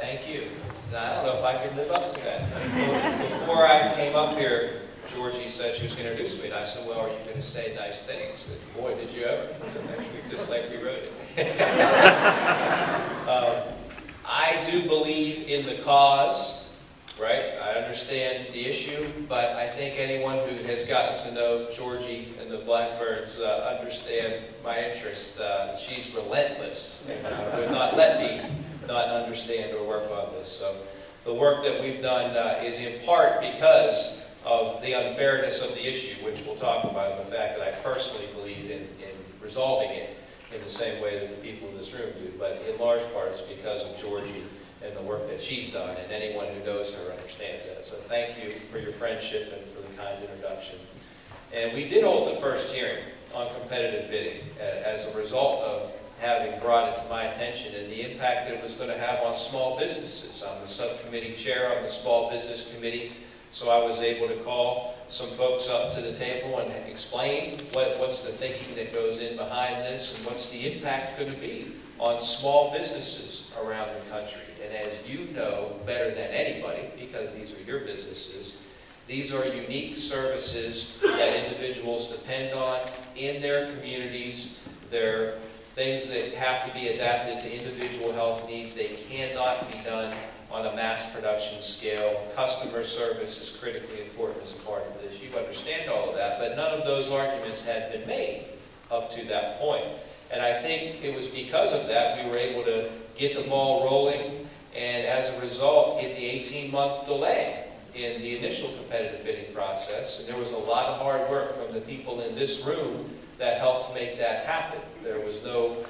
Thank you. Now, I don't know if I can live up to that. Before I came up here, Georgie said she was going to introduce me, and I said, well, are you going to say nice things? And boy, did you ever. So next week, just like we wrote it. I do believe in the cause, right? I understand the issue, but I think anyone who has gotten to know Georgie and the Blackbirds understand my interest. She's relentless. Would not let me not understand or work on this. So the work that we've done is in part because of the unfairness of the issue, which we'll talk about, and the fact that I personally believe in resolving it in the same way that the people in this room do. But in large part, it's because of Georgie and the work that she's done, and anyone who knows her understands that. So thank you for your friendship and for the kind introduction. And we did hold the first hearing on competitive bidding as a result of having brought it to my attention and the impact that it was going to have on small businesses. I'm the subcommittee chair on the Small Business Committee, so I was able to call some folks up to the table and explain what's the thinking that goes in behind this and what's the impact going to be on small businesses around the country. And as you know better than anybody, because these are your businesses, these are unique services that individuals depend on in their communities. They're things that have to be adapted to individual health needs. They cannot be done on a mass production scale. Customer service is critically important as a part of this. You understand all of that, but none of those arguments had been made up to that point. And I think it was because of that we were able to get the ball rolling, and as a result get the 18-month delay in the initial competitive bidding process. And there was a lot of hard work from the people in this room that helped make that happen. There was no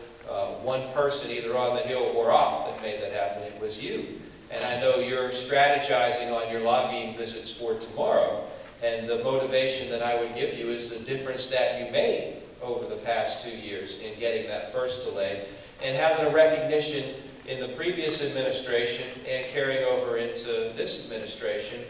one person either on the Hill or off that made that happen. It was you. And I know you're strategizing on your lobbying visits for tomorrow. And the motivation that I would give you is the difference that you made over the past 2 years in getting that first delay, and having a recognition in the previous administration and carrying over into this administration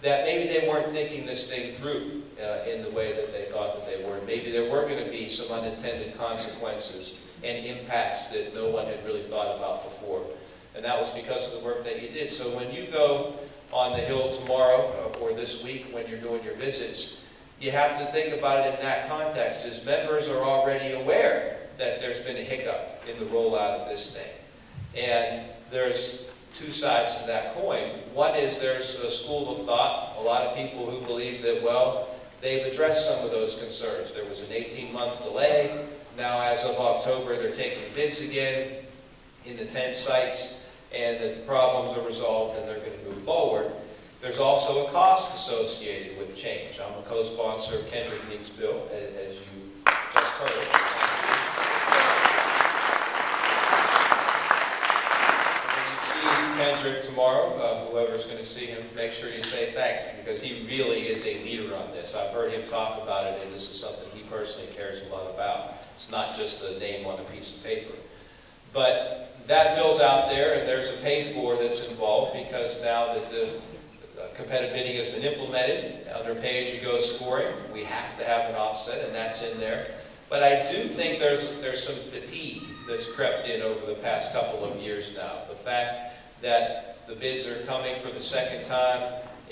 that maybe they weren't thinking this thing through in the way that they thought that they were. Maybe there were going to be some unintended consequences and impacts that no one had really thought about before. And that was because of the work that you did. So when you go on the Hill tomorrow or this week when you're doing your visits, you have to think about it in that context, as members are already aware that there's been a hiccup in the rollout of this thing. And there's two sides to that coin. One is there's a school of thought, a lot of people who believe that, well, they've addressed some of those concerns. There was an 18-month delay. Now, as of October, they're taking bids again in the 10 sites, and that the problems are resolved and they're going to move forward. There's also a cost associated with change. I'm a co-sponsor of Kendrick Meek's bill, as you just heard. Kendrick tomorrow, whoever's going to see him, make sure you say thanks, because he really is a leader on this. I've heard him talk about it, and this is something he personally cares a lot about. It's not just a name on a piece of paper. But that bill's out there, and there's a pay for that's involved, because now that the competitive bidding has been implemented under pay-as-you-go scoring, we have to have an offset, and that's in there. But I do think there's some fatigue that's crept in over the past couple of years now. The fact that the bids are coming for the second time,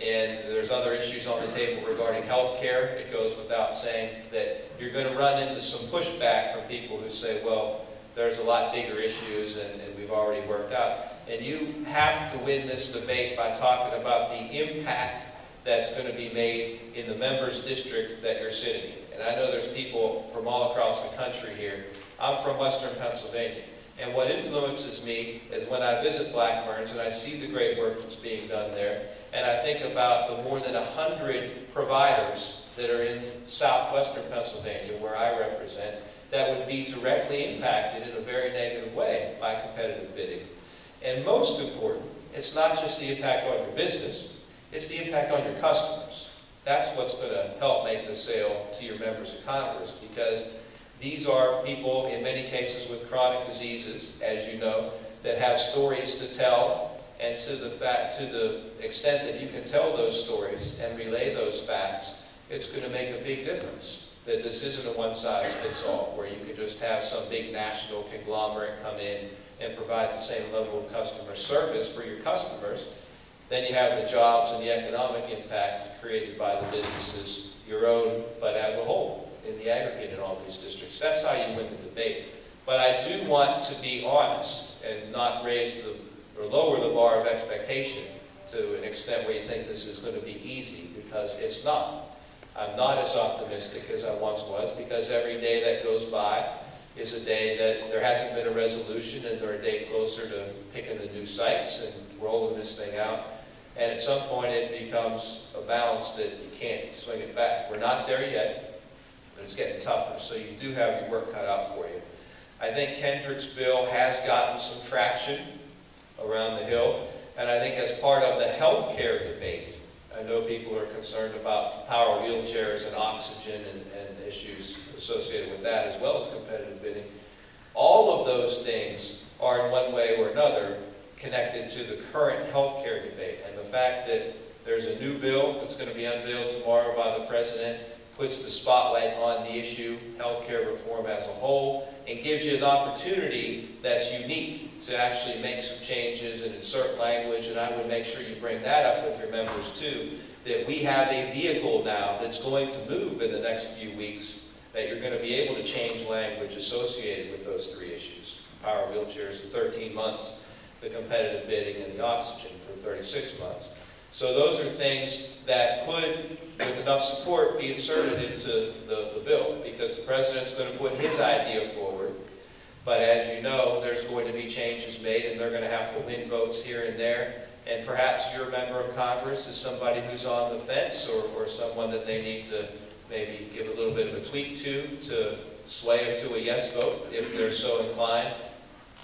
and there's other issues on the table regarding health care. It goes without saying that you're going to run into some pushback from people who say, well, there's a lot bigger issues and we've already worked out. And you have to win this debate by talking about the impact that's going to be made in the members' district that you're sitting in. And I know there's people from all across the country here. I'm from Western Pennsylvania. And what influences me is when I visit Blackburns and I see the great work that's being done there, and I think about the more than 100 providers that are in southwestern Pennsylvania, where I represent, that would be directly impacted in a very negative way by competitive bidding. And most important, it's not just the impact on your business, it's the impact on your customers. That's what's going to help make the sale to your members of Congress, because these are people, in many cases, with chronic diseases, as you know, that have stories to tell, and to the extent that you can tell those stories and relay those facts, it's going to make a big difference. That this isn't a one-size-fits-all, where you can just have some big national conglomerate come in and provide the same level of customer service for your customers, then you have the jobs and the economic impact created by the businesses, your own, but as a whole, in the aggregate in all these districts. That's how you win the debate. But I do want to be honest and not raise or lower the bar of expectation to an extent where you think this is going to be easy, because it's not. I'm not as optimistic as I once was, because every day that goes by is a day that there hasn't been a resolution, and they're a day closer to picking the new sites and rolling this thing out. And at some point it becomes a balance that you can't swing it back. We're not there yet, but it's getting tougher. So you do have your work cut out for you. I think Kendrick's bill has gotten some traction around the Hill, and I think as part of the health care debate, I know people are concerned about power wheelchairs and oxygen and issues associated with that, as well as competitive bidding. All of those things are in one way or another connected to the current health care debate. And the fact that there's a new bill that's going to be unveiled tomorrow by the President puts the spotlight on the issue, health care reform as a whole, and gives you an opportunity that's unique to actually make some changes and insert language. And I would make sure you bring that up with your members too, that we have a vehicle now that's going to move in the next few weeks, that you're going to be able to change language associated with those three issues: power wheelchairs for 13 months, the competitive bidding, and the oxygen for 36 months. So those are things that could, with enough support, be inserted into the bill, because the President's going to put his idea forward. But as you know, there's going to be changes made, and they're going to have to win votes here and there. And perhaps your member of Congress is somebody who's on the fence, or someone that they need to maybe give a little bit of a tweak to sway them to a yes vote, if they're so inclined.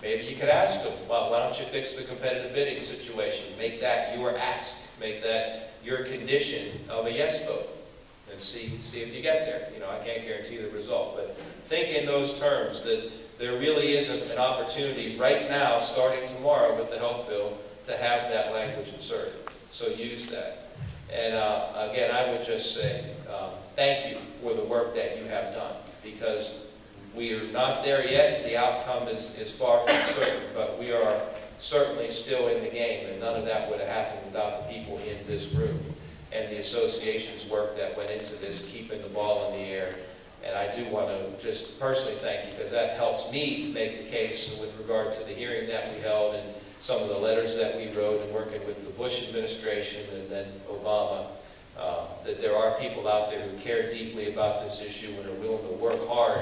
Maybe you could ask them, well, why don't you fix the competitive bidding situation? Make that your ask. Make that your condition of a yes vote. And see if you get there. You know, I can't guarantee the result, but think in those terms, that there really is an opportunity right now, starting tomorrow with the health bill, to have that language inserted. So use that. And again, I would just say thank you for the work that you have done, because we are not there yet. The outcome is far from certain, but we are certainly still in the game, and none of that would have happened without the people in this room and the association's work that went into this, keeping the ball in the air. And I do want to just personally thank you, because that helps me make the case with regard to the hearing that we held and some of the letters that we wrote, and working with the Bush administration and then Obama, that there are people out there who care deeply about this issue and are willing to work hard